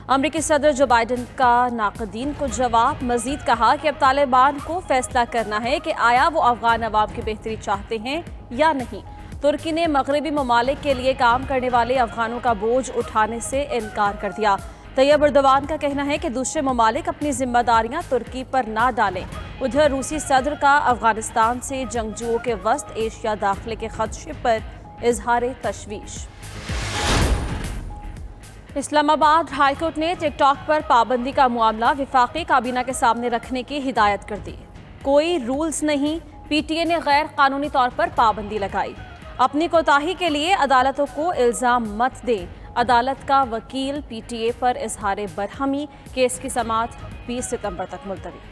امریکی صدر Joe Biden کا ناقدین کو جواب، مزید کہا کہ اب طالبان کو فیصلہ کرنا ہے کہ آیا وہ افغان عوام کی بہتری چاہتے ہیں یا نہیں۔ ترکی نے مغربی ممالک کے لیے کام کرنے والے افغانوں کا بوجھ اٹھانے سے انکار کر دیا۔ طیب اردوان کا کہنا ہے کہ دوسرے ممالک اپنی ذمہ داریاں ترکی پر نہ ڈالیں۔ ادھر روسی صدر کا افغانستان سے جنگجوؤں کے وسط ایشیا داخلے کے خدشے پر اظہار تشویش۔ اسلام آباد ہائی کورٹ نے ٹک ٹاک پر پابندی کا معاملہ وفاقی کابینہ کے سامنے رکھنے کی ہدایت کر دی۔ کوئی رولز نہیں، پی ٹی اے نے غیر قانونی طور پر پابندی لگائی۔ اپنی کوتاہی کے لیے عدالتوں کو الزام مت دیں۔ عدالت کا وکیل پی ٹی اے پر اظہار برہمی، کیس کی سماعت 20 ستمبر تک ملتوی۔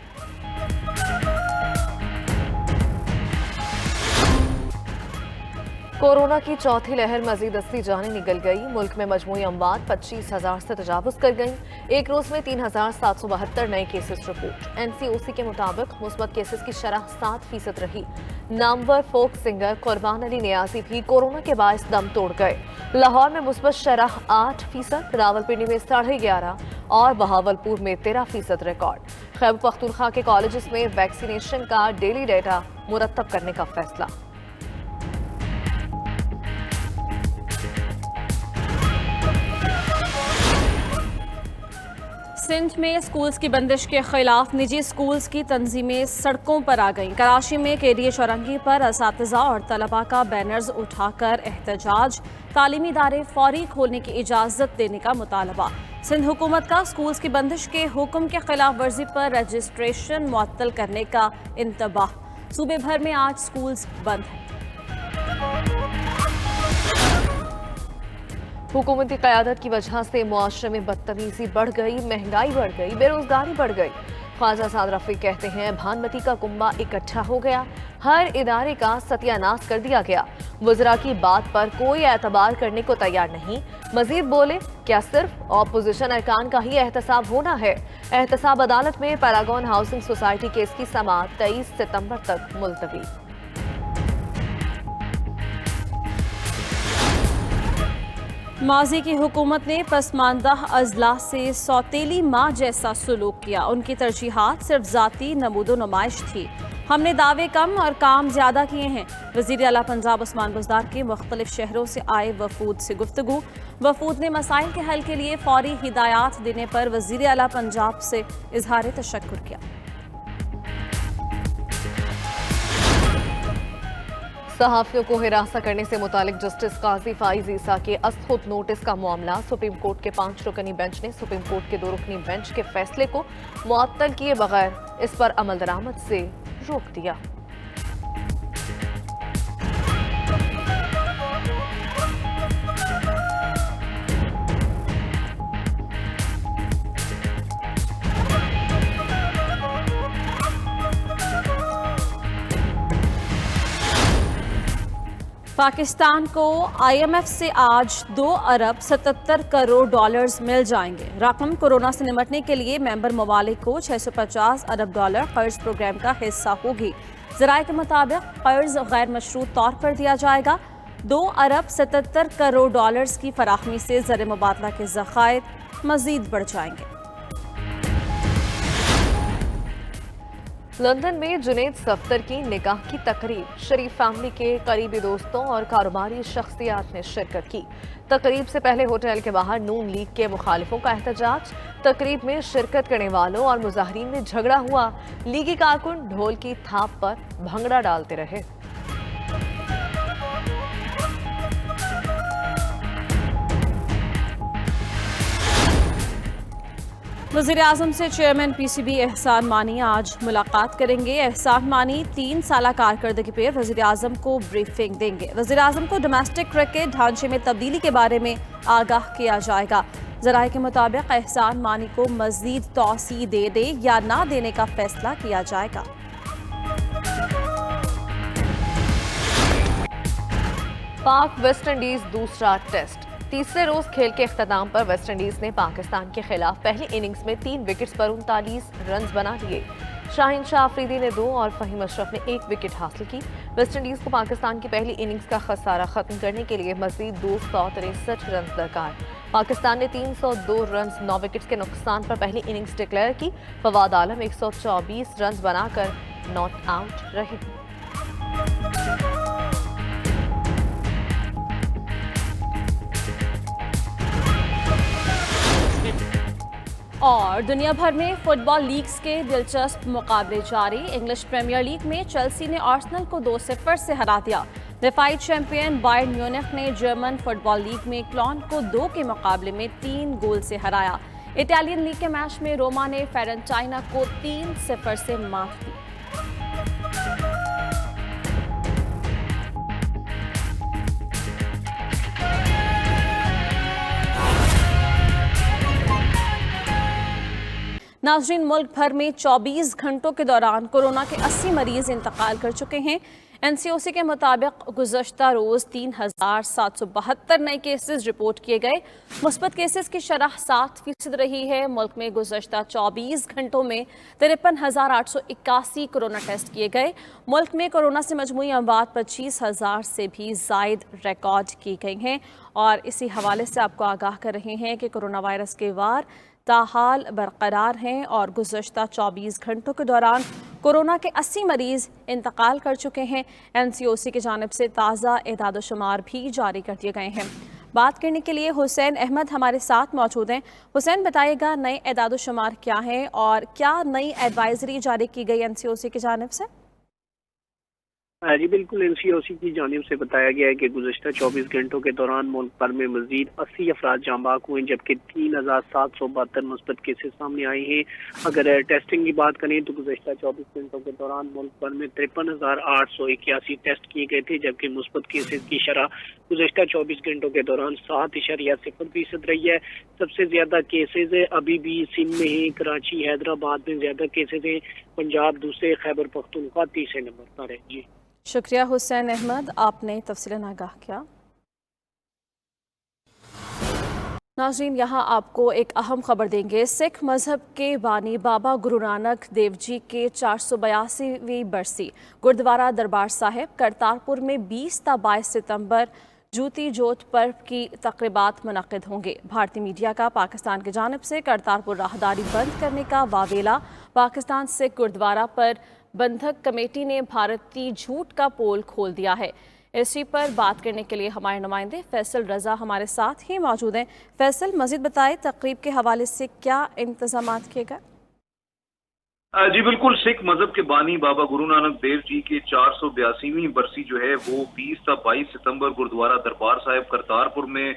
کورونا کی چوتھی لہر مزید 80 جانیں نکل گئی۔ ملک میں مجموعی اموات 25,000 سے تجاوز کر گئیں۔ ایک روز میں 3,772 نئے کیسز رپورٹ۔ این سی او سی کے مطابق مثبت کیسز کی شرح 7% رہی۔ نامور فوک سنگر قربان علی نیازی بھی کورونا کے باعث دم توڑ گئے۔ لاہور میں مثبت شرح 8%، راولپنڈی میں 11.5% اور بہاولپور میں 13% ریکارڈ۔ خیبر پختونخوا کے کالجز میں ویکسینیشن کا ڈیلی ڈیٹا مرتب کرنے کا فیصلہ۔ سندھ میں اسکولز کی بندش کے خلاف نجی اسکولز کی تنظیمیں سڑکوں پر آ گئیں۔ کراچی میں کے ڈی اے چوراہے پر اساتذہ اور طلباء کا بینرز اٹھا کر احتجاج، تعلیمی ادارے فوری کھولنے کی اجازت دینے کا مطالبہ۔ سندھ حکومت کا اسکولز کی بندش کے حکم کے خلاف ورزی پر رجسٹریشن معطل کرنے کا انتباہ۔ صوبے بھر میں آج اسکولز بند ہیں۔ حکومتی قیادت کی وجہ سے معاشرے میں بدتمیزی بڑھ گئی، مہنگائی بڑھ گئی، بے روزگاری بڑھ گئی۔ خواجہ سعد رفیق کہتے ہیں بھانمتی کا کنبہ اکٹھا ہو گیا، ہر ادارے کا ستیہ ناش کر دیا گیا، وزراء کی بات پر کوئی اعتبار کرنے کو تیار نہیں۔ مزید بولے کیا صرف اپوزیشن ارکان کا ہی احتساب ہونا ہے؟ احتساب عدالت میں پیراگون ہاؤسنگ سوسائٹی کیس کی سماعت 23 ستمبر تک ملتوی۔ ماضی کی حکومت نے پسماندہ اضلاع سے سوتیلی ماں جیسا سلوک کیا۔ ان کی ترجیحات صرف ذاتی نمود و نمائش تھی۔ ہم نے دعوے کم اور کام زیادہ کیے ہیں۔ وزیر اعلیٰ پنجاب عثمان بزدار کے مختلف شہروں سے آئے وفود سے گفتگو۔ وفود نے مسائل کے حل کے لیے فوری ہدایات دینے پر وزیر اعلیٰ پنجاب سے اظہار تشکر کیا۔ صحافیوں کو ہراساں کرنے سے متعلق جسٹس قاضی فائز عیسیٰ کے اسخط نوٹس کا معاملہ سپریم کورٹ کے 5 رکنی بینچ نے سپریم کورٹ کے 2 رکنی بینچ کے فیصلے کو معطل کیے بغیر اس پر عمل درآمد سے روک دیا۔ پاکستان کو آئی ایم ایف سے آج 2 ارب 77 کروڑ ڈالرز مل جائیں گے۔ رقم کورونا سے نمٹنے کے لیے ممبر ممالک کو 650 ارب ڈالر قرض پروگرام کا حصہ ہوگی۔ ذرائع کے مطابق قرض غیر مشروط طور پر دیا جائے گا۔ 2 ارب 77 کروڑ ڈالرز کی فراہمی سے زر مبادلہ کے ذخائر مزید بڑھ جائیں گے۔ لندن میں جنید صفدر کی نکاح کی تقریب، شریف فیملی کے قریبی دوستوں اور کاروباری شخصیات نے شرکت کی۔ تقریب سے پہلے ہوٹل کے باہر نون لیگ کے مخالفوں کا احتجاج، تقریب میں شرکت کرنے والوں اور مظاہرین میں جھگڑا ہوا، لیگی کارکن ڈھول کی تھاپ پر بھنگڑا ڈالتے رہے۔ وزیر اعظم سے chairman P C B Ehsan Mani آج ملاقات کریں گے۔ احسان مانی 3 سالہ کارکردگی پر وزیر اعظم کو بریفنگ دیں گے۔ وزیر اعظم کو ڈومیسٹک کرکٹ ڈھانچے میں تبدیلی کے بارے میں آگاہ کیا جائے گا۔ ذرائع کے مطابق احسان مانی کو مزید توسیع دے یا نہ دینے کا فیصلہ کیا جائے گا۔ پاک ویسٹ انڈیز دوسرا ٹیسٹ، تیسرے روز کھیل کے اختتام پر ویسٹ انڈیز نے پاکستان کے خلاف پہلی اننگز میں 3 وکٹس پر 39 رنز بنا لیے۔ شاہین شاہ آفریدی نے 2 اور فہیم اشرف نے 1 وکٹ حاصل کی۔ ویسٹ انڈیز کو پاکستان کی پہلی اننگز کا خسارہ ختم کرنے کے لیے مزید 263 رنز درکار۔ पाकिस्तान ने 302 रन 9 विकेट्स के नुकसान पर पहली इनिंग्स डिक्लेयर की। फवाद आलम 124 रन बनाकर नॉट आउट रहे। और दुनिया भर में फुटबॉल लीग्स के दिलचस्प मुकाबले जारी। इंग्लिश प्रीमियर लीग में चेल्सी ने आर्सेनल को 2-0 से हरा दिया। डिफाइड चैंपियन बायर्न म्यूनिख ने जर्मन फुटबॉल लीग में क्लॉन को 2 के मुकाबले में 3 गोल से हराया। इटालियन लीग के मैच में रोमा ने फेरेंटाइना को 3-0 से मात दी। नाज़रीन, मुल्क भर में 24 घंटों के दौरान कोरोना के 80 मरीज इंतकाल कर चुके हैं। एनसीओसी के मुताबिक गुज़श्ता रोज़ 3,772 नए केसेस रिपोर्ट किए गए। मुस्बत केसेस की शरह 7% रही है। मुल्क में गुज़श्ता 24 घंटों में 53,881 कोरोना टेस्ट किए गए। मुल्क में कोरोना से मजमूई अमवात 25,000 से भी ज़ायद रिकॉर्ड की गई हैं। और इसी हवाले से आपको आगाह कर रहे हैं कि कोरोना वायरस के वार ताहाल बरकरार हैं और गुज़श्ता 24 घंटों के दौरान कोरोना के 80 मरीज़ इंतकाल कर चुके हैं। एनसीओसी की जानिब से ताज़ा एदाद-ओ-शुमार भी जारी कर दिए गए हैं। बात करने के लिए हुसैन अहमद हमारे साथ मौजूद हैं। हुसैन, बताइएगा नए एदाद-ओ-शुमार क्या हैं और क्या नई एडवाइजरी जारी की गई एनसीओसी की जानिब से? जी बिल्कुल, एनसीओसी की जानिब से बताया गया है कि गुज़श्ता 24 घंटों के दौरान मुल्क भर में मजीद 80 अफराद जाँ बाक हुए, जबकि 3,772 मुस्बत केसेस सामने आए हैं। अगर टेस्टिंग की बात करें तो गुज़श्ता 24 घंटों के दौरान मुल्क भर में 53,881 टेस्ट किए गए थे, जबकि मुस्बत केसेस की शरह गुज़श्ता 24 घंटों के दौरान 7.0% रही है। सबसे ज्यादा केसेज अभी भी सिंध में हैं, कराची हैदराबाद में ज्यादा केसेज हैं, पंजाब दूसरे, खैबर पख्तूनख्वा तीसरे नंबर पर है। जी शुक्रिया हुसैन अहमद, आपने तफसीलन आगाह किया। नाज़रीन, यहाँ आपको एक अहम खबर देंगे। सिख मजहब के बानी बाबा गुरु नानक देव जी के 482वीं बरसी गुरुद्वारा दरबार साहिब करतारपुर में 20 ता 22 सितंबर जूती जोत पर्व की तकरीबात मुनक्किद होंगे। भारतीय मीडिया का पाकिस्तान की जानिब से करतारपुर राहदारी बंद करने का वावेला। पाकिस्तान सिख गुरुद्वारा पर बंधक कमेटी ने भारतीय झूठ का पोल खोल दिया है। इसी पर बात करने के लिए हमारे नुमाइंदे फैसल रजा हमारे साथ ही मौजूद हैं। फैसल, मजीद बताएं तकरीब के हवाले से क्या इंतजाम किए गए? जी बिल्कुल, सिख मजहब के बानी बाबा गुरु नानक देव जी के 482वीं बरसी जो है वो 20 ता 22 सितंबर गुरुद्वारा दरबार साहिब करतारपुर में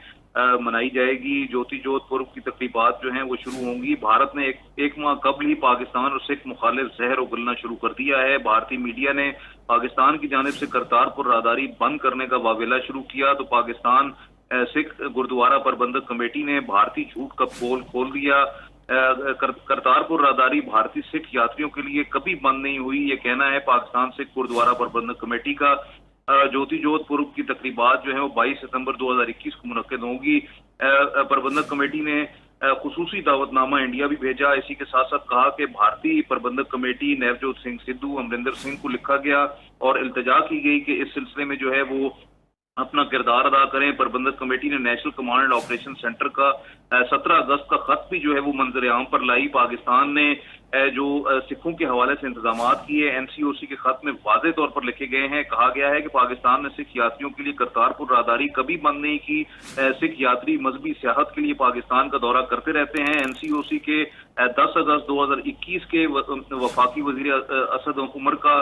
मनाई जाएगी। ज्योति जोत पर्व की तकरीबात जो हैं वो शुरू होंगी। भारत ने एक माह कबल ही पाकिस्तान और सिख मुखालिफ जहर उगलना शुरू कर दिया है। भारतीय मीडिया ने पाकिस्तान की जानिब से करतारपुर राहदारी बंद करने का वावेला शुरू किया तो पाकिस्तान सिख गुरुद्वारा प्रबंधक कमेटी ने भारतीय झूठ का पोल खोल दिया। करतारपुर राहदारी भारतीय सिख यात्रियों के लिए कभी बंद नहीं हुई, ये कहना है पाकिस्तान सिख गुरुद्वारा प्रबंधक कमेटी का। ज्योति जोत पर्व की तकरीबात जो है वो 22 सितंबर 2021 को मुनक्किद होंगी। प्रबंधक कमेटी ने खुसूसी दावतनामा इंडिया भी भेजा। इसी के साथ साथ कहा कि भारतीय प्रबंधक कमेटी नवजोत सिंह सिद्धू, अमरिंदर सिंह को लिखा गया और इल्तिजा की गई कि इस सिलसिले में जो है वो अपना किरदार अदा करें। प्रबंधक कमेटी ने national command and operation centre का 17 अगस्त का खत भी जो है वो मंजर आम पर लाई। पाकिस्तान ने जो सिखों के हवाले से इंतजाम किए एनसीओसी के खत में वाज़ेह तौर पर लिखे गए हैं। कहा गया है कि पाकिस्तान ने सिख यात्रियों के लिए करतारपुर राहदारी कभी बंद नहीं की। सिख यात्री मजहबी सियाहत के लिए पाकिस्तान का दौरा करते रहते हैं। एनसीओसी के 10 अगस्त 2021 के वफाकी वजीर असद उमर का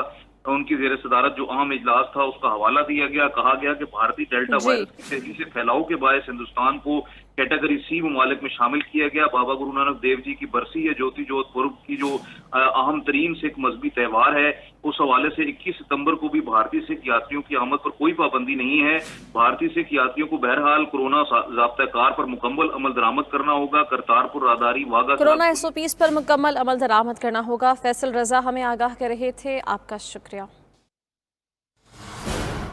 उनकी जेर सदारत जो अहम इजलास था उसका हवाला दिया गया। कहा गया कि भारतीय डेल्टा वायरस की तेजी से फैलाव के बायस हिंदुस्तान को कैटेगरी सी ममालिक में शामिल किया गया। बाबा गुरु नानक देव जी की बरसी है ज्योति जोत पर्व की जो अहम तरीन सिख मजहबी त्यौहार है, उस हवाले से 21 सितंबर को भी भारतीय सिख यात्रियों की आमद पर कोई पाबंदी नहीं है। भारतीय सिख यात्रियों को बहरहाल कोरोना ज़ाब्ता कार पर मुकम्मल अमल दरामद करना होगा। करतारपुर राहदारी वागा कोरोना SOPs पर मुकम्मल अमल दरामद करना होगा। फैसल रजा हमें आगाह कर रहे थे, आपका शुक्रिया।